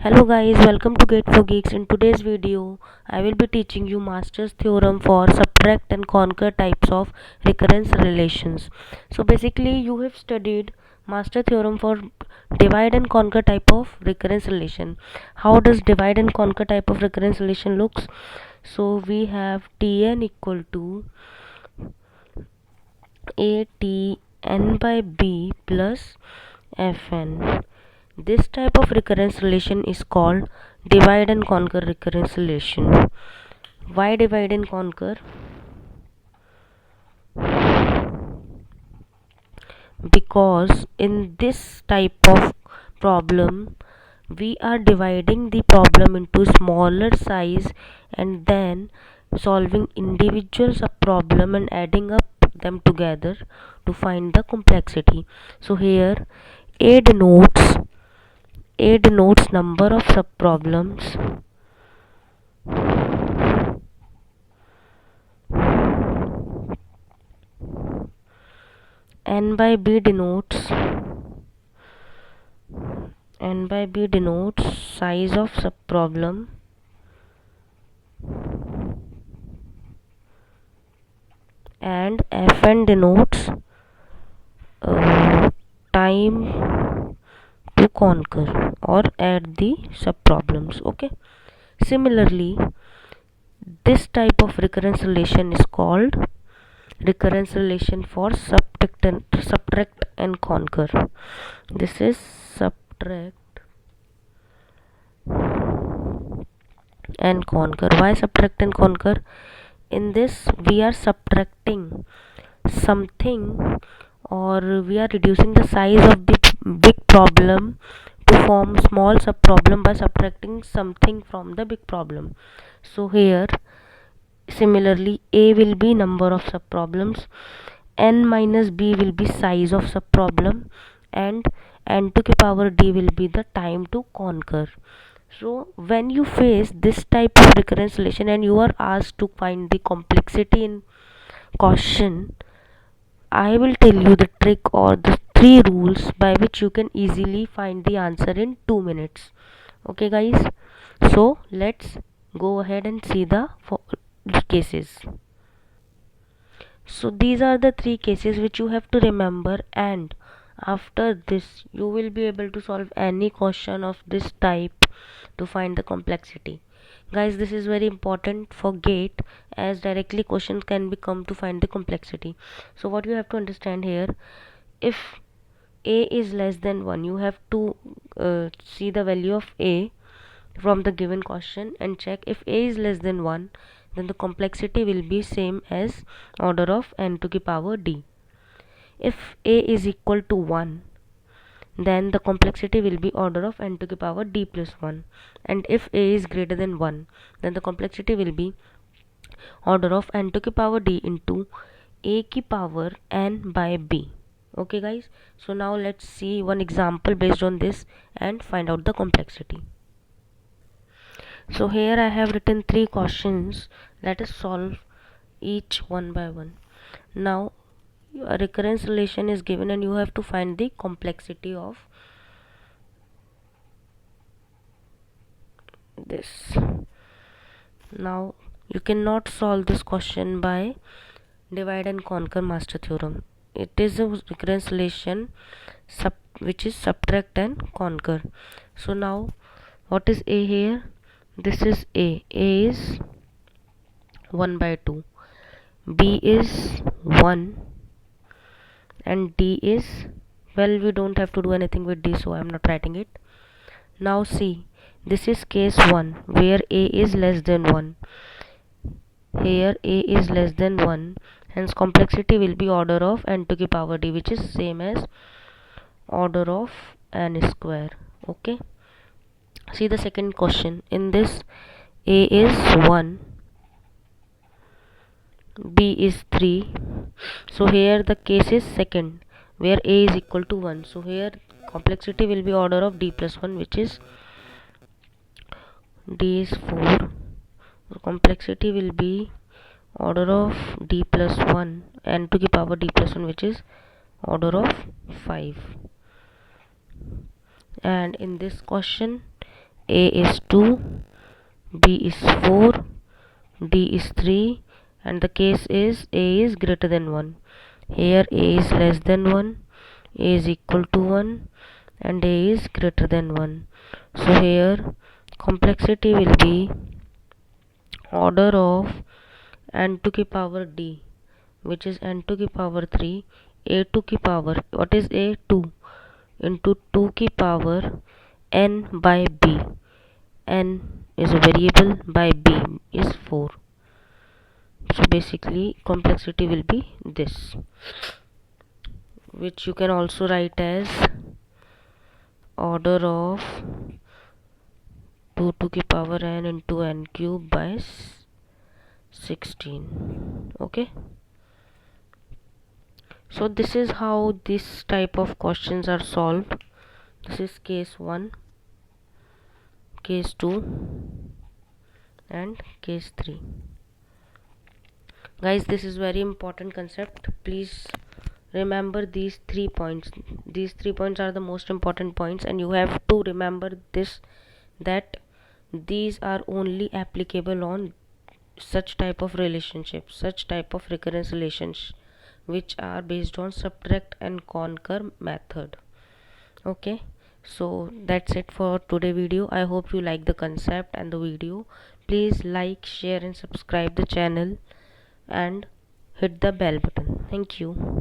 Hello guys, welcome to Gate for Geeks. In today's video, I will be teaching you Master's theorem for subtract and conquer types of recurrence relations. So basically, you have studied Master theorem for divide and conquer type of recurrence relation. How does divide and conquer type of recurrence relation looks? So we have Tn equal to Atn by B plus Fn. This type of recurrence relation is called divide and conquer recurrence relation. Why divide and conquer? Because in this type of problem, we are dividing the problem into smaller size and then solving individual sub problem and adding up them together to find the complexity. So here A denotes number of sub problems, n by b denotes size of subproblem, and fn denotes time to conquer or add the subproblems. Okay, similarly, this type of recurrence relation is called recurrence relation for subtract and conquer. This is subtract and conquer. Why subtract and conquer? In this, we are subtracting something, or we are reducing the size of the big problem to form small sub problem by subtracting something from the big problem. So here similarly, a will be number of sub problems, n minus b will be size of sub problem, and n to the power d will be the time to conquer. So when you face this type of recurrence relation and you are asked to find the complexity in question, I will tell you the trick or the three rules by which you can easily find the answer in 2 minutes. Okay guys, so let's go ahead and see the cases. So these are the three cases which you have to remember, and after this you will be able to solve any question of this type to find the complexity. Guys, this is very important for gate, as directly questions can be come to find the complexity. So what you have to understand here, if a is less than 1, you have to see the value of a from the given question and check. If a is less than 1, then the complexity will be same as order of n to the power d. If a is equal to 1, then the complexity will be order of n to the power d plus 1, and if a is greater than 1, then the complexity will be order of n to the power d into a ki power n by b. Okay guys, so now let's see one example based on this and find out the complexity. So here I have written three questions. Let us solve each one by one. Now a recurrence relation is given and you have to find the complexity of this. Now you cannot solve this question by divide and conquer master theorem. It is a recurrence relation which is subtract and conquer. So now what is a here? This is a is 1 by 2, b is 1, and d is, well, we don't have to do anything with d, so I am not writing it. Now see, this is case 1 where a is less than 1. Here a is less than 1, hence complexity will be order of n to the power d, which is same as order of n square. Okay, see the second question. In this, a is 1, b is 3. So here the case is second where a is equal to 1. So here complexity will be order of d plus 1, which is d is 4. So complexity will be order of d plus 1 n to the power d plus 1, which is order of 5. And in this question, A is 2, B is 4, D is 3, and the case is A is greater than 1. Here A is less than 1, A is equal to 1, and A is greater than 1. So here complexity will be order of n to the power d, which is n to the power 3, a to the power, what is a, 2, into 2 to the power n by b. N is a variable, by b is 4. So basically complexity will be this, which you can also write as order of 2 to the power n into n cube by 16. Okay, so this is how this type of questions are solved. This is case 1, case 2, and case 3. Guys, this is very important concept. Please remember these 3 points. These 3 points are the most important points, and you have to remember this, that these are only applicable on such type of relationships, such type of recurrence relations, which are based on subtract and conquer method. Okay, so that's it for today video. I hope you like the concept and the video. Please like, share, and subscribe the channel, and hit the bell button. Thank you.